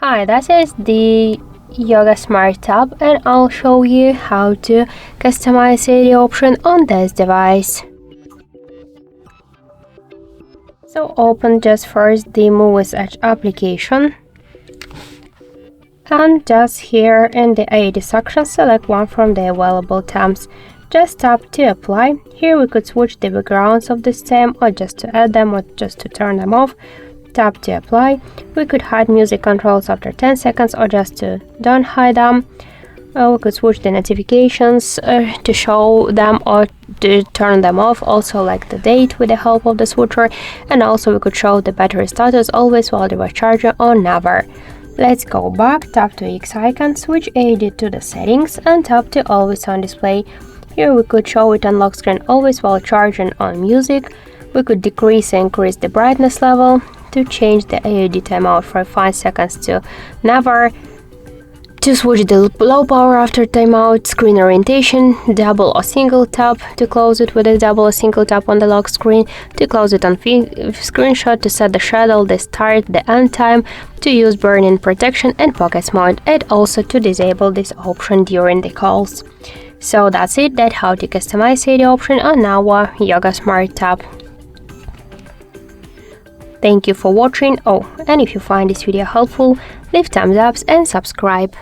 Hi, this is the Yoga Smart tab and I'll show you how to customize the option on this device. So open just first the Muviz Edge application and just here in the AD section select one from the available themes. Just tap to apply. Here we could switch the backgrounds of this theme or just to add them or just to turn them off. Tap to apply. We could hide music controls after 10 seconds or just to don't hide them. We could switch the notifications to show them or to turn them off, also like the date with the help of the switcher, and also we could show the battery status always while device charging or never. Let's go back, tap to X icon, switch AD to the settings and tap to always on display. Here we could show it on lock screen always while charging on music. We could decrease and increase the brightness level, to change the AOD timeout from 5 seconds to never, to switch the low power after timeout, screen orientation, double or single tap, to close it with a double or single tap on the lock screen, to close it on screenshot, to set the shadow, the start, the end time, to use burn-in protection and pockets mode, and also to disable this option during the calls. So that's it, that's how to customize the option on our Yoga Smart tab. Thank you for watching. Oh, and if you find this video helpful, leave thumbs up and subscribe.